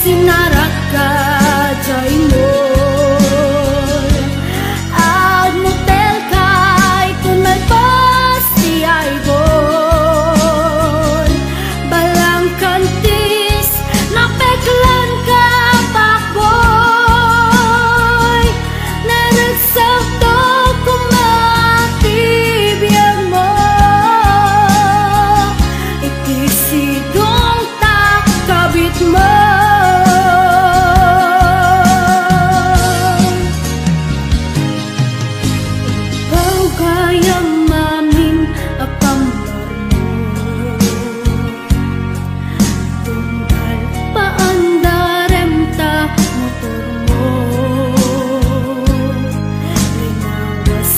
sinaraka jay mo. Ag motel kay kung may pasti ay bon. Balang kantis napeklan ka pakboy. Nanagsakto kumatibiyag mo. Ikisidong ta kabit mo.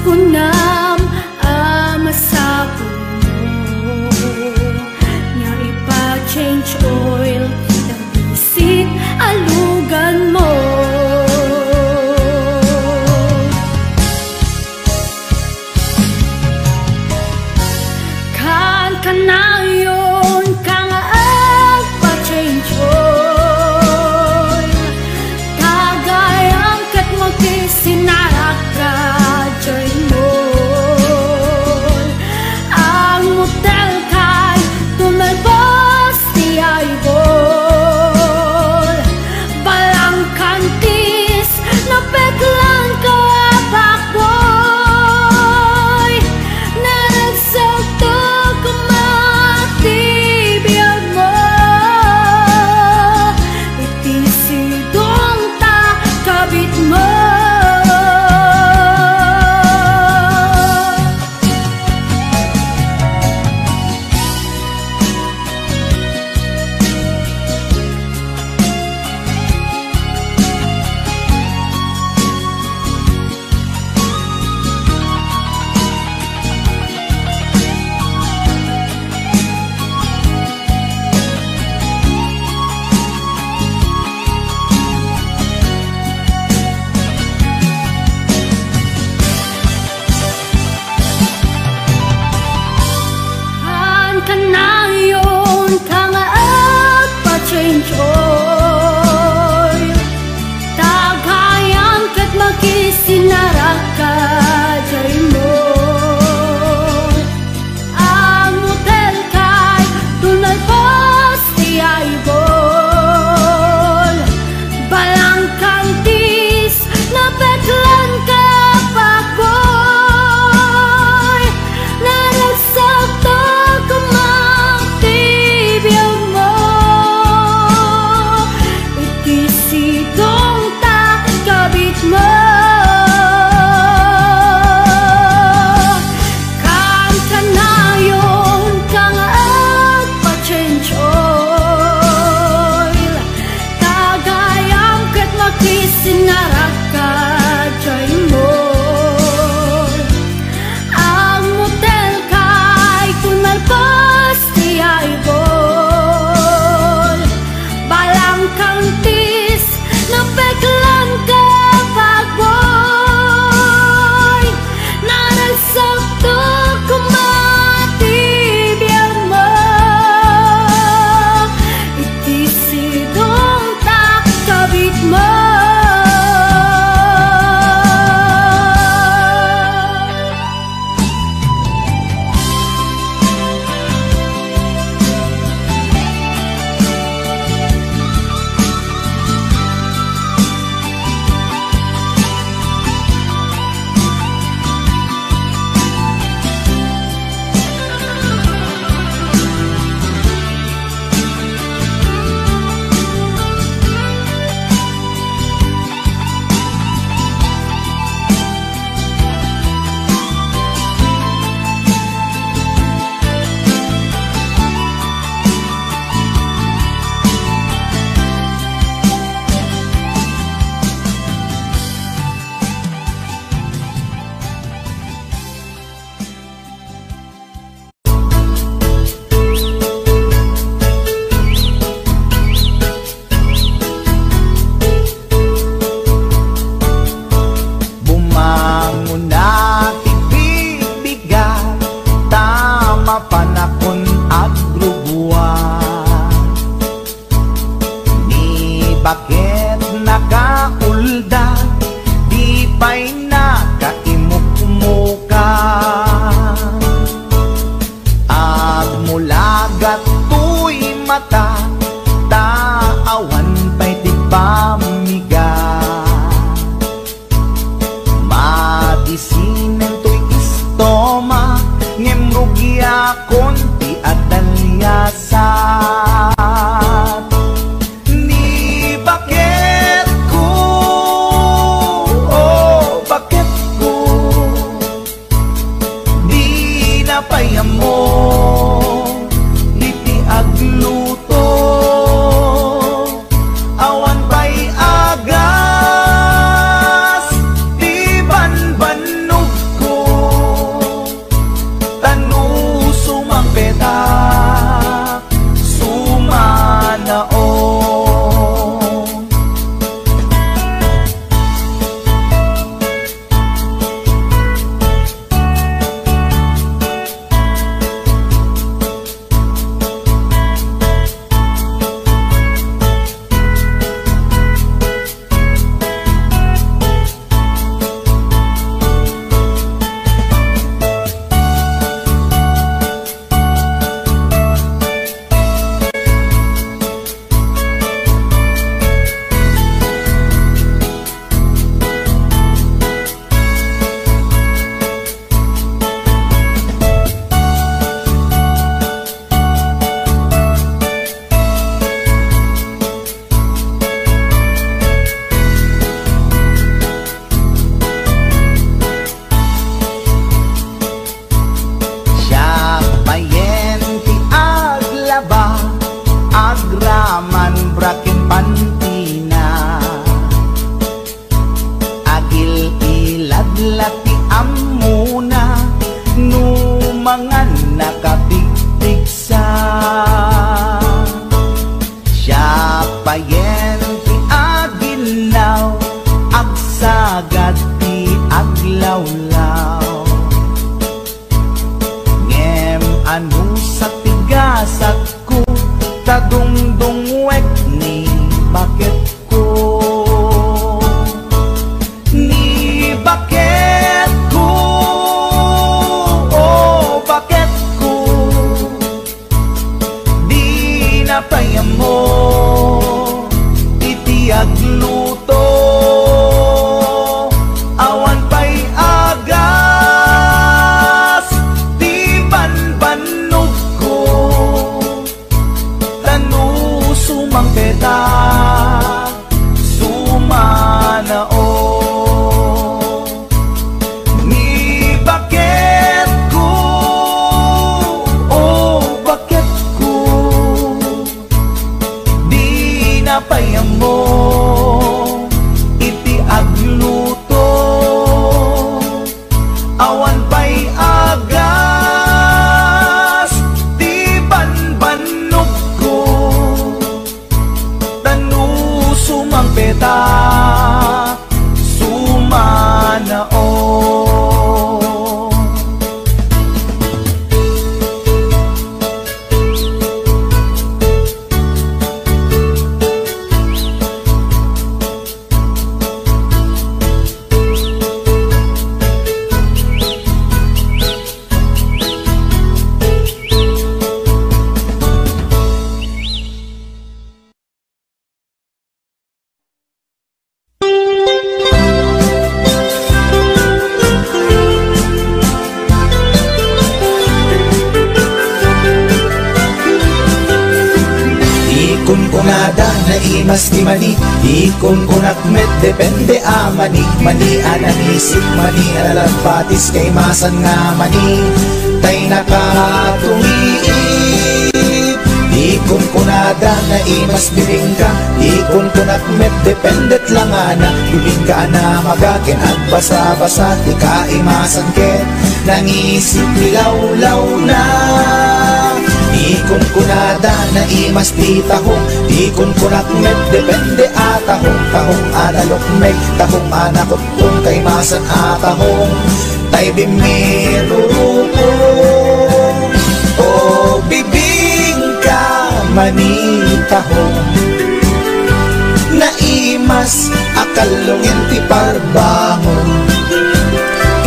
Kunam amasapon mo nya ipa-change oil ng bisit alugan mo. Kan kanayon ka nga agpa-change oil kagayang kat mo kisinaraka jay mo. Ang motel kay tumalbos di ay bol. Balang kantis napeklan ka pakboy. Nanagsakto kumatibiyag mo. Itisidong ta kabit mo. Kanayon ka nga agpa-change oil tagayan kat makisinaraka jay mo. Ang motel kay tunalbos di ay bol. Balang kantis napeklan ka pakboy. Nanagsakto kumatibiyag mo. Ikisidong ta kabit mo. Kan kanayon ka nga agpa-change oil tagayang kat makisinaraka jay mo. Ang motel kay tunalbos di ay bol. Balang kantis napeklan ka pakboy. Nanagsakto kumatibiyag mo. Ikisidong ta kabit mo. bakit nakaulda, di pa'y nakaimukmuka. Agmulagat tuy mata, taawan pa'y di pamiga. Madisinen tuy istoma, ngemrugya konti at dalyasat. Ni bakit ko, oh bakit ko, di napayam mo, iti agluto, awan pa'y agas, di banbanog ko, tanu sumampetak, sumanaon. Agraman brakin pantina, agil ilad lati amuna, numangan nakapigpigsa. Siya payen ti aginaw, agsagad ti aglawlaw. Ngem anu sa tigasak ko, tadungdungwek ni bakit ko, ni bakit ko, oh bakit ko, di napayam mo, iti agluto, awan pa'y agas, di banbanog ko, sumangpetak, sumanaon. Ni bakit ko, oh bakit ko, di napayam mo, iti agluto, awan pa'y agas, di banbanog ko, sumangpetak, sumanaon. Kunada na imas di mani, ikon kunak met depende amani, mani ananisip mani alalapatis kay masan nga mani, tay nakatumiip. Ikon kunada na imas bibingka, ikon kunak met dependet lang ana, bibingka na magakin at basa-basa, di ka imasan ket, nangisip nilaw-law na. Ikon kunada na imas di tahong, ikon kunak met depende atahong, tahong analok meg, tahong anakot kung kay masan atahong, tay bimirurukong, o bibingka manitahong. imas akalungin ti parbangon.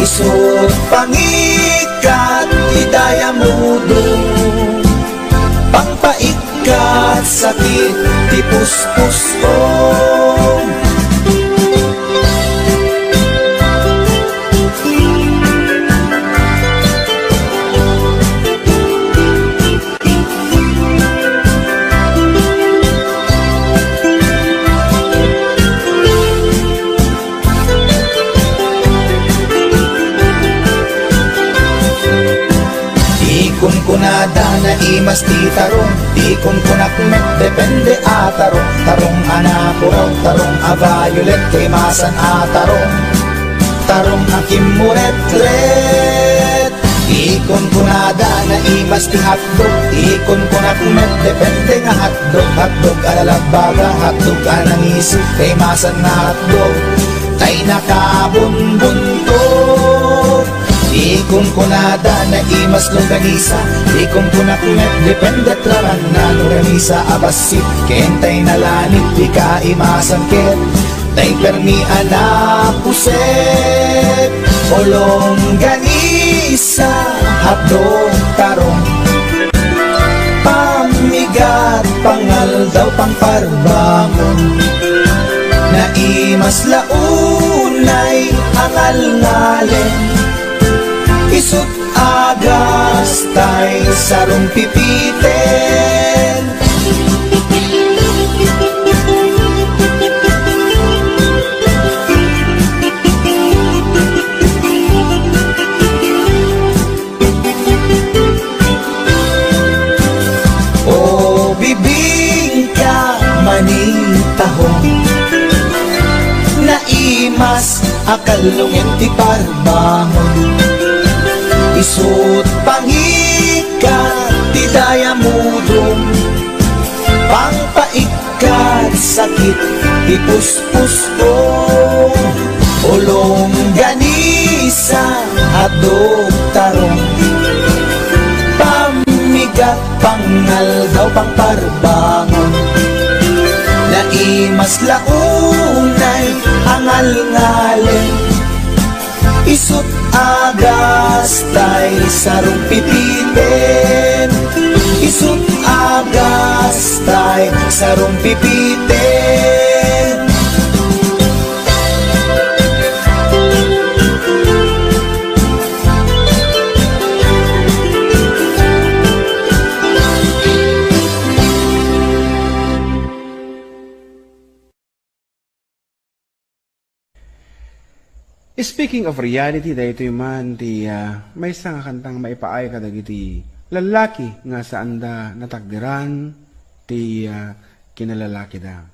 Isut pangikat idaya mudong, pangpaikat sakit ti puspusong. Kunada na imas ti tarong, di kunak met depende a tarong. Tarong anapuraw, tarong a violet, krimasan a tarong. Tarong akim muret-ret. Di kunada na imas ti hotdog, di kunak met depende nga hotdog. Hotdog alalagbaga, hotdog anangisi, krimasan na hotdog. Tay nakabunbuntot. Ikon kunada na imas longganisa, ikon kunakmet depende traran na longganisa abasit, kentay na lanit di ka imasan ket, tay permi anapuset. O longganisa hapdong tarong, pamigat pangal daw pangparbangon. Na imas launay angal ngalen, isut agas tay sarong pipiten. O bibing ka manitahong, naimas akalungin ti parbangon. Isut pangikat ti daya mudong, pangpaikat sakit ti puspusong. Ulong ganisa hadog tarong, pamigat pangal daw pangparbangon. Naimas launay angal ngalen, isut agas tay sarong pipiten. Isut agas tay sarong pipiten. Speaking of reality, dahito man ti may isang kantang maipaay kadagiti lalaki nga saan da natakdiran ti kinalalaki da.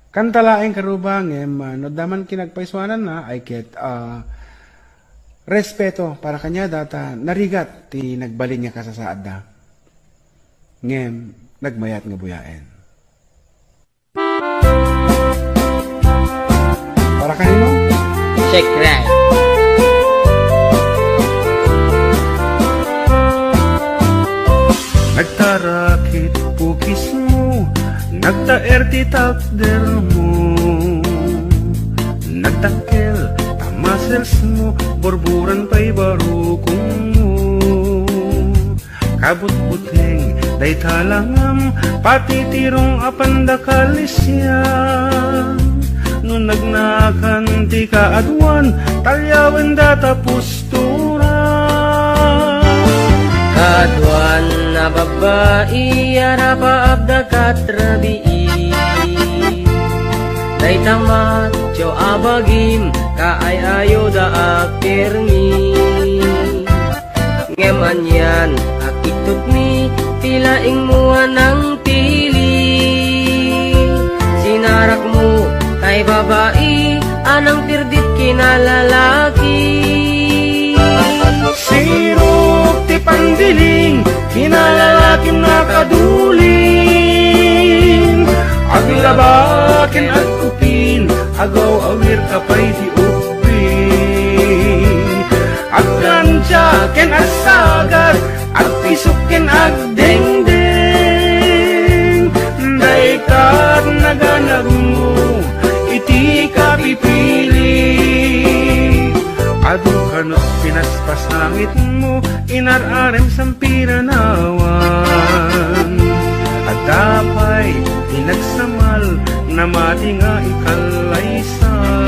Kantalaeng karubang no daman kinagpaiswanan na ay ket respeto para kanya data narigat ti nagbalin niya kasasaad da. Ngem nagmayat nga buyaen. Para kanino? Check right. Nagtarakit pukis mo, nagtaer ti takder mo, nagtakkel tamasels mo, borburan pa'y barukong mo. Kabut-buteng day talangam, pati tirong apandakalisya. No nagnakan ti kaadwan, talyawen data pustura. Kaadwan na babae, arapa abda katrabii. Day tamat, jo abagim, kaay-ayo da akirmi. Ngeman yan, akitut mi, tilaing muan ang tili. Sinarak mo, kay babae, anang tirdit kinalalaki. Sirok ti pandiling, kinalalakim na kaduling. Aglabakin at kupin, agaw awir kapay di upin. Agkansyakin at sagar, at pisukin agdengdeng. Daikat naganagmo, adu kanot pinaspas langit mo, inararem sampiranawan. At dapay pinagsamal na mati nga ikalaysam.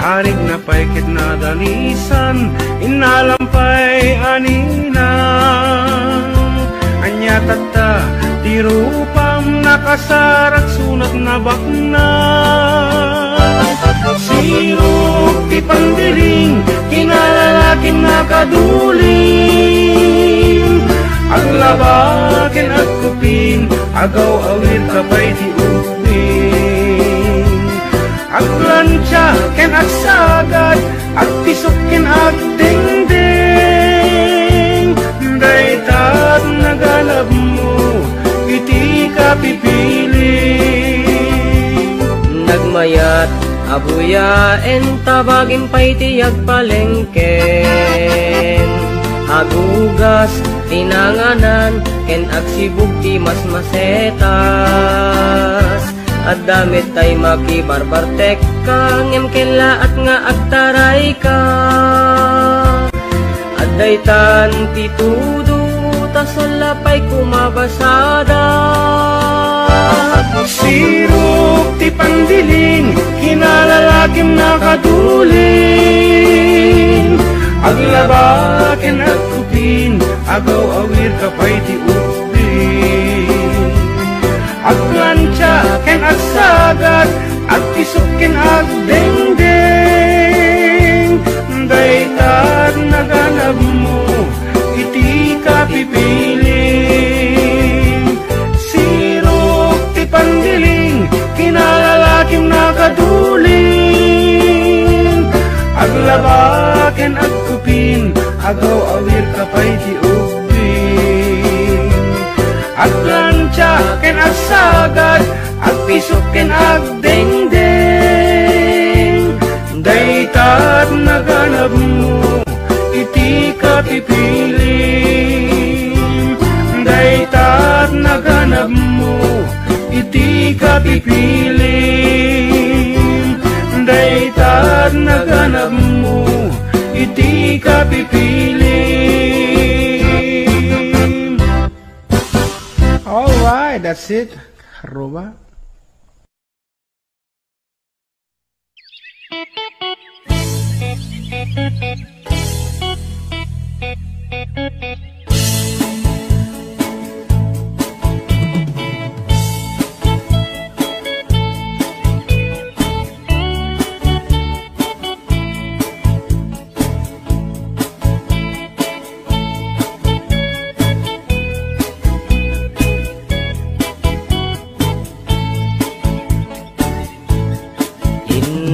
Arig na paikit na dalisan, inalampay aninang. Anya tata, di rupam nakasarak sunat na bakna. Sirok ti pandiling, kinalalaking nakaduling. Aglabakin at kupin, agaw awit kapay di upin. Aglansya ken agsagad, agpisok ken agdingding. Daytat nagalab mo, iti ka pipiling. Nagmayat abuyaen tabagin pa'y tiyag palengken. Agugas tinanganan ken agsibug ti mas masetas. At damit tay makibarbartek ka, ngem kela at nga agtaray ka. At daytan ti tudo, tasolapay kumabasada. Sirok ti pandiling, kinalalakim nakaduling. Aglabaken at kupin, agaw awir kapay ti upin. Aglansya ken agsagad, agpisok ken agdengdeng. Daytat naganab mo, iti ka pipiling. Sirok ti pandiling, kinalalakim nakaduling. Aglabaken agkupin, agaw awir kapay ti upin. Aglansya ken agsagad, agpisok ken agdengdeng. Daytat naganab mo, iti ka pipiling. Daytat naganab mo, iti ka pipiling. Daytat naganab mo, iti ka pipiling. Alright, that's it. Haruba.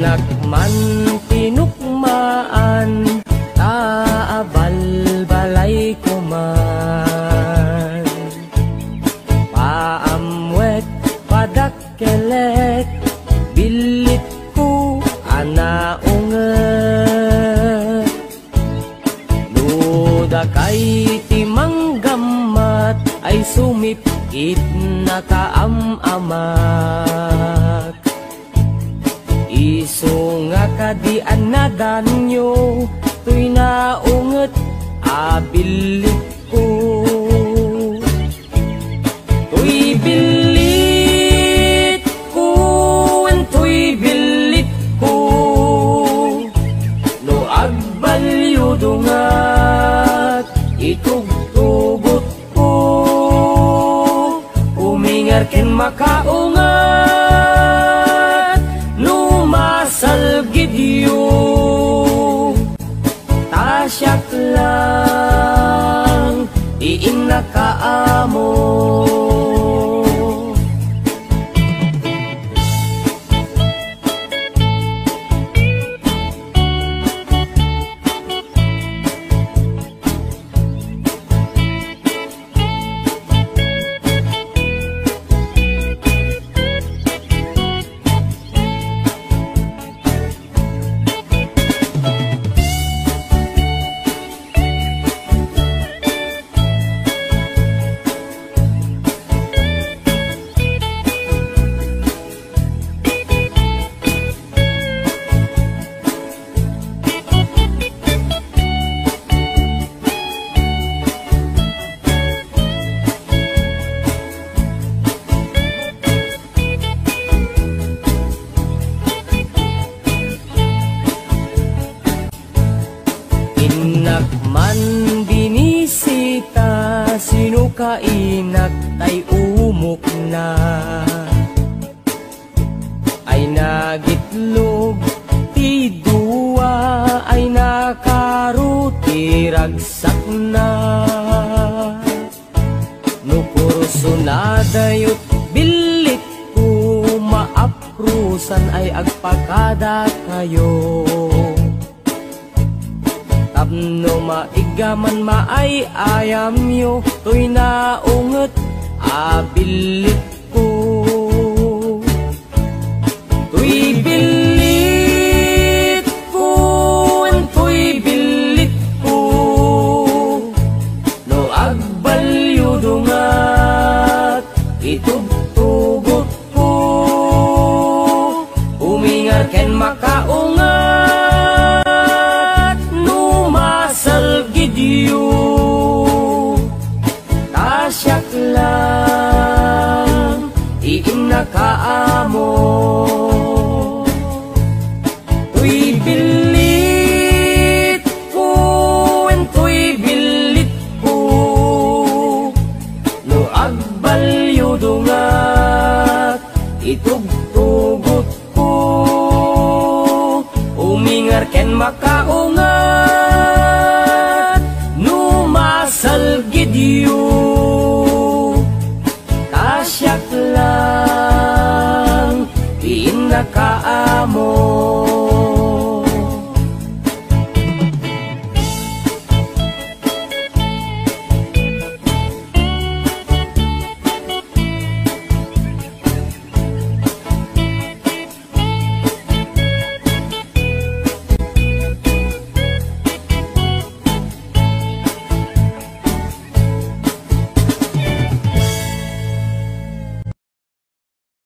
Nakman tinukmaan, taabal-balay ko man. Paamwet, padakkelek, bilit ko anaunget. Luda kay timanggamat, ay sumipit na kaamamak. Iso nga kadian na danyo, tuy naunget abilit ko. Tuy bilit ko, tuy bilit ko. No agbalyo dungat, itugtugot ko. Umingar ken makaungat, salgidyo tasyak lang iin nakaamo. Man binisita, sino kainak tay umok na. Ay nagitlog, ti dua ay nakaruti ragsak na. Nukurso na dayot bilit ko, maaprusan ay agpakada kayo. Tapno maigaman maay ayam yo, to'y naunget abilit ko. To'y bilit ko, to'y bilit ko, no agbalyo dungat itugtugot ko. Umingar ken makaungat, numasal gidyo, tasyak lang iim na kaamo. To'y bilit ko, to'y bilit ko, no agbalyo dungat itugtugot ko. Umingar ken makaungat, numasal gidyo, tasyak lang inakaamo.